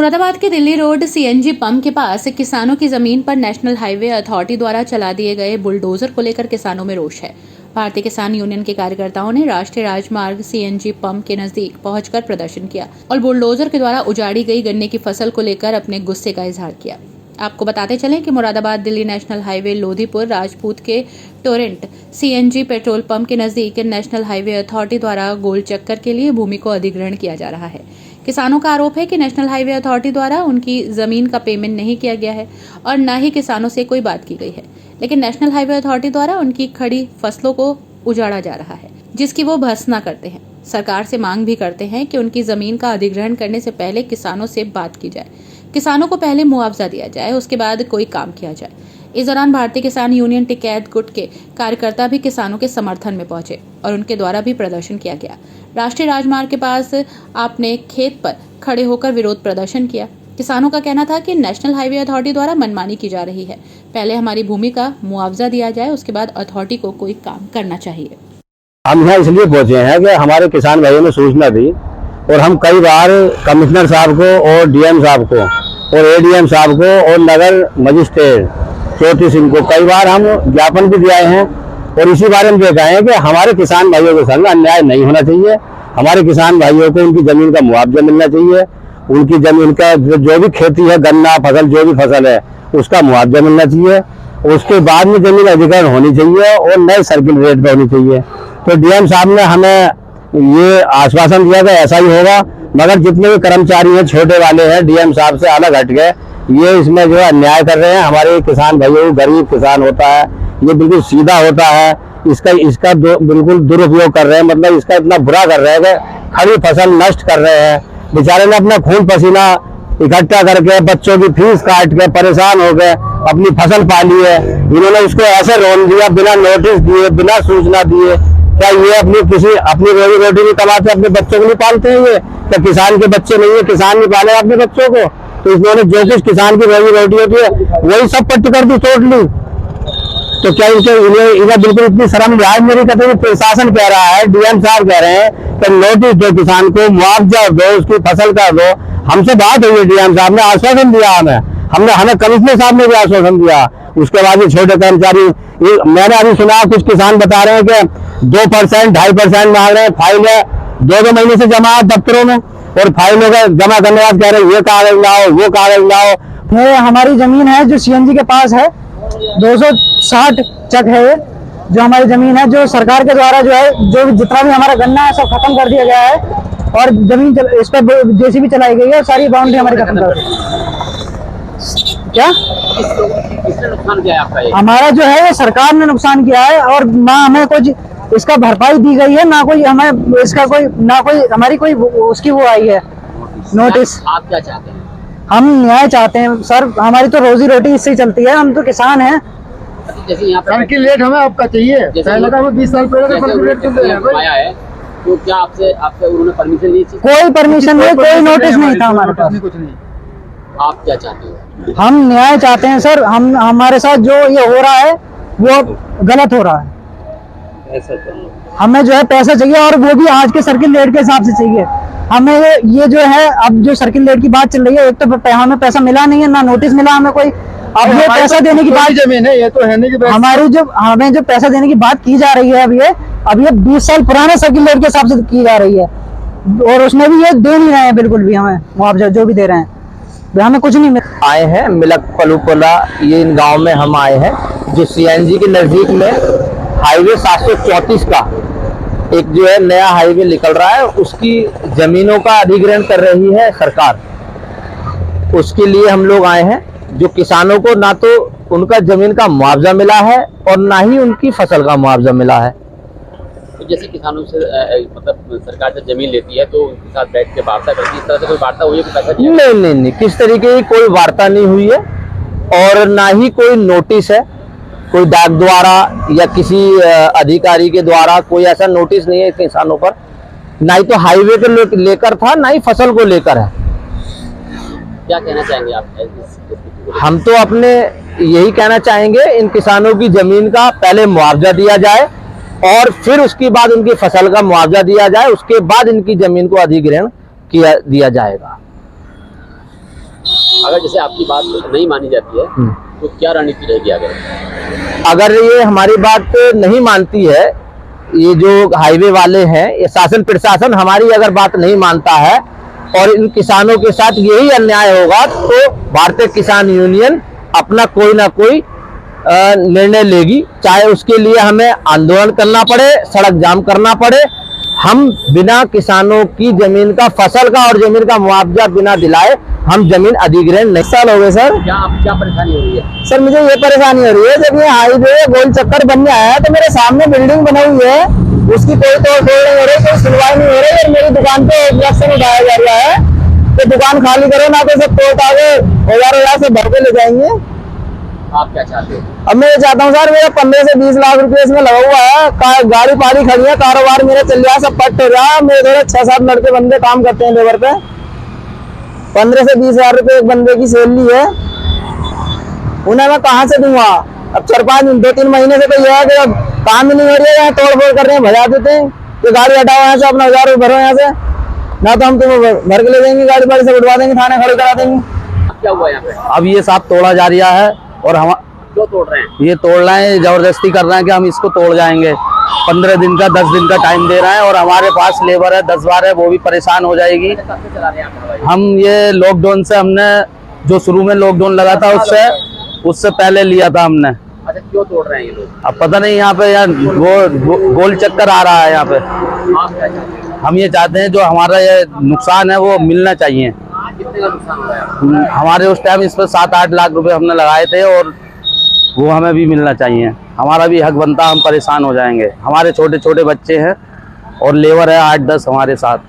मुरादाबाद के Delhi road CNG pump के पास किसानों की जमीन पर नेशनल हाईवे अथॉरिटी द्वारा चला दिए गए बुलडोजर को लेकर किसानों में रोष है। भारतीय किसान यूनियन के कार्यकर्ताओं ने राष्ट्रीय राजमार्ग सीएनजी पंप के नजदीक पहुंचकर प्रदर्शन किया और बुलडोजर के द्वारा उजाड़ी गई गन्ने की फसल को लेकर अपने गुस्से का इजहार किया। आपको बताते चलें कि मुरादाबाद दिल्ली नेशनल हाईवे लोधीपुर राजपूत के टोरेंट सीएनजी पेट्रोल पंप के नजदीक नेशनल हाईवे अथॉरिटी द्वारा गोल चक्कर के लिए भूमि को अधिग्रहण किया जा रहा है। किसानों का आरोप है कि नेशनल हाईवे अथॉरिटी द्वारा उनकी जमीन का पेमेंट नहीं किया गया है और न ही किसानों से कोई बात की गई है, लेकिन नेशनल हाईवे अथॉरिटी द्वारा उनकी खड़ी फसलों को उजाड़ा जा रहा है, जिसकी वो भर्त्सना करते हैं। सरकार से मांग भी करते हैं कि उनकी जमीन का अधिग्रहण करने से पहले किसानों से बात की जाए, किसानों को पहले मुआवजा दिया जाए, उसके बाद कोई काम किया जाए। इस दौरान भारतीय किसान यूनियन टिकैत गुट के कार्यकर्ता भी किसानों के समर्थन में पहुंचे और उनके द्वारा भी प्रदर्शन किया गया। राष्ट्रीय राजमार्ग के पास आपने खेत पर खड़े होकर विरोध प्रदर्शन किया। किसानों का कहना था कि नेशनल हाईवे अथॉरिटी द्वारा मनमानी की जा रही है, पहले हमारी भूमि का मुआवजा दिया जाए, उसके बाद अथॉरिटी को कोई काम करना चाहिए। हम यहाँ इसलिए पहुंचे हैं कि हमारे किसान भाइयों ने सूचना दी और हम कई बार कमिश्नर साहब को और डीएम साहब को और एडीएम साहब को और नगर मजिस्ट्रेट ज्योति सिंह को कई बार हम ज्ञापन भी दिए हैं और इसी बारे में देखा है कि हमारे किसान भाइयों के संग अन्याय नहीं होना चाहिए। हमारे किसान भाइयों को उनकी जमीन का मुआवजा मिलना चाहिए, उनकी जमीन का जो भी खेती है, गन्ना फसल जो भी फसल है उसका मुआवजा मिलना चाहिए। उसके बाद में जमीन अधिग्रहण होनी चाहिए और नए सर्किल रेट पर होनी चाहिए। तो डीएम साहब ने हमें ये आश्वासन दिया कि ऐसा ही होगा, मगर जितने भी कर्मचारी हैं छोटे वाले हैं डीएम साहब से अलग हट गए, ये इसमें जो अन्याय कर रहे हैं। हमारे किसान भाइयों, गरीब किसान होता है, ये बिल्कुल सीधा होता है, इसका बिल्कुल दुरुपयोग कर रहे हैं, मतलब इसका इतना बुरा कर रहे हैं कि खड़ी फसल नष्ट कर रहे हैं। बेचारे ने अपना खून पसीना इकट्ठा करके बच्चों की फीस काट के परेशान हो गए अपनी फसल पाली है, इन्होंने उसको ऐसे रोन दिया बिना नोटिस दिए, बिना सूचना दिए। क्या ये अपनी रोजी रोटी नहीं कमाते, अपने बच्चों को नहीं पालते हैं? ये क्या किसान के बच्चे नहीं है? किसान नहीं पाले अपने बच्चों को? तो इन्होंने जो कुछ किसान की रोजी रोटी होती है वही सब पट्टी कर दी टोटली। तो क्या इन्हें बिल्कुल इतनी शर्म नहीं आई? मेरी कहते हैं प्रशासन कह रहा है, डीएम साहब कह रहे हैं कि नोटिस दो किसान को, मुआवजा दो, उसकी फसल का दो। हमसे बात हुई, डीएम साहब ने आश्वासन दिया, हमें कमिश्नर साहब ने भी आश्वासन दिया। उसके बाद ये छोटे कर्मचारी, मैंने अभी सुना कुछ किसान बता रहे हैं कि 2% 2.5% मांग रहे हैं। फाइल है 2 महीने से जमा है दफ्तरों में और फाइल जमा करने के बाद कह रहे हैं ये कागज लाओ, वो कागज लाओ। हमारी जमीन है जो सीएनजी के पास है, 260 चक है ये, जो हमारी जमीन है, जो सरकार के द्वारा जो है, जो जितना भी हमारा गन्ना है सब खत्म कर दिया गया है और जमीन इस पर जेसीबी चलाई गई है, सारी बाउंड्री हमारी खत्म कर दी। क्या किसने नुकसान किया है आपका? हमारा जो है सरकार ने नुकसान किया है और ना हमें कुछ इसका भरपाई दी गई है, ना कोई हमें इसका कोई हमारी कोई उसकी वो आई है नोटिस। आप क्या चाहते हैं? हम न्याय चाहते हैं सर, हमारी तो रोजी रोटी इससे ही चलती है, हम तो किसान हैं। जैसे यहाँ पर सर्किल रेट हमें आपका चाहिए, लगा 20 साल पहले सर्किल रेट आया है, तो क्या आपसे उन्होंने परमिशन ली थी? कोई परमिशन नहीं, कोई नोटिस नहीं था हमारे पास। कुछ नहीं। आप क्या चाहते हो? हम न्याय चाहते हैं सर, हमारे साथ जो ये हो रहा है वो गलत हो रहा है। हमें जो है पैसा चाहिए और वो भी आज के सर्किल रेट के हिसाब से चाहिए। हमें ये जो है, अब जो सर्किल रेट की बात चल रही है, एक तो हमें पैसा मिला नहीं है, ना नोटिस मिला हमें कोई। अब ये पैसा देने की बात, जमीन है ये तो है नहीं, हमारी हमें जो पैसा देने की बात की जा रही है अब ये 20 साल पुराने सर्किल रेट के हिसाब से की जा रही है और उसमें भी ये दे नहीं रहे हैं बिल्कुल भी। हमें मुआवजा जो भी दे रहे हैं हमें कुछ नहीं मिला। आए हैं मिलक पलूपला, ये इन गांव में हम आए हैं जो सीएनजी के नजदीक में हाईवे 734 का एक जो है नया हाईवे निकल रहा है, उसकी जमीनों का अधिग्रहण कर रही है सरकार। उसके लिए हम लोग आए हैं, जो किसानों को ना तो उनका जमीन का मुआवजा मिला है और ना ही उनकी फसल का मुआवजा मिला है। तो जैसे किसानों से मतलब सरकार जब जमीन लेती है तो उनके साथ बैठ के वार्ता करती है, इस तरह से कोई वार्ता हुई है कि पैसा दिया? नहीं, किस तरीके की कोई वार्ता नहीं हुई है और ना ही कोई नोटिस है, कोई डाक द्वारा या किसी अधिकारी के द्वारा कोई ऐसा नोटिस नहीं है किसानों पर। ना ही तो हाईवे को लेकर था, ना ही फसल को लेकर है। क्या कहना चाहेंगे आप? हम तो अपने यही कहना चाहेंगे, इन किसानों की जमीन का पहले मुआवजा दिया जाए और फिर उसके बाद उनकी फसल का मुआवजा दिया जाए, उसके बाद इनकी जमीन को अधिग्रहण दिया जाएगा। अगर जैसे आपकी बात नहीं मानी जाती है तो क्या रणनीति रहेगी आगे? अगर ये हमारी बात नहीं मानती है, ये जो हाईवे वाले हैं, ये शासन प्रशासन हमारी अगर बात नहीं मानता है और इन किसानों के साथ यही अन्याय होगा, तो भारतीय किसान यूनियन अपना कोई ना कोई निर्णय लेगी, चाहे उसके लिए हमें आंदोलन करना पड़े, सड़क जाम करना पड़े। हम बिना किसानों की जमीन का, फसल का और जमीन का मुआवजा बिना दिलाए हम जमीन अधिग्रहण नहीं। साल हो गए सर। क्या परेशानी हो रही है? सर मुझे ये परेशानी हो रही है, जब ये हाईवे गोल चक्कर बन गया है तो मेरे सामने बिल्डिंग बना हुई है, उसकी कोई तोड़ फोड़ नहीं हो रही, कोई सुनवाई नहीं हो रही और मेरी दुकान पे ऑब्जेक्शन उठाया जा रहा है तो दुकान खाली करो ना, तो सब कोर्ट आगे हजार से भर के ले जाएंगे। आप क्या चाहते हो? अब मैं ये चाहता हूँ सर, मेरा 15 से 20 लाख रुपए इसमें लगा हुआ है, गाड़ी पाड़ी खड़ी है, कारोबार मेरा चल रहा है, सब पट हो रहा है। मेरे थोड़े 6-7 लड़के बंदे काम करते हैं लेबर पे, 15 से 20 हजार रुपए एक बंदे की सैलरी है, उन्हें मैं कहाँ से दूंगा? अब 2-3 महीने से तो यह है कि अब काम ही नहीं हो रही है, तोड़ फोड़ कर रहे हैं, भजा देते हैं कि गाड़ी हटाओ यहाँ से, अपना 1000 रुपये भरो यहाँ से, ना तो हम तुम्हें भर के ले जाएंगे, गाड़ी बाड़ी से उठवा देंगे, थाने खड़े करा देंगे। क्या हुआ यहाँ पे? अब ये साहब तोड़ा जा रहा है और हम क्यों तोड़ रहे हैं? ये तोड़ रहे हैं, जबरदस्ती कर रहे हैं कि हम इसको तोड़ जाएंगे। 15 दिन का 10 दिन का टाइम दे रहे हैं और हमारे पास लेबर है 10 बार है, वो भी परेशान हो जाएगी। कब से चला रहे हैं आप हलवाई? हम ये लॉकडाउन से, हमने जो शुरू में लॉकडाउन लगा था उससे पहले लिया था हमने। अच्छा, क्यों तोड़ रहे हैं ये लोग? अब पता नहीं यहाँ पे यार वो गोल चक्कर आ रहा है यहाँ पे। आप क्या चाहते हैं? हम ये चाहते हैं जो हमारा ये नुकसान है वो मिलना चाहिए। कितने का नुकसान हो रहा है आपको? हमारे उस टाइम इस पर 7-8 लाख रुपए हमने लगाए थे और वो हमें भी मिलना चाहिए, हमारा भी हक बनता, हम परेशान हो जाएंगे। हमारे छोटे छोटे बच्चे हैं और लेबर है 8-10 हमारे साथ।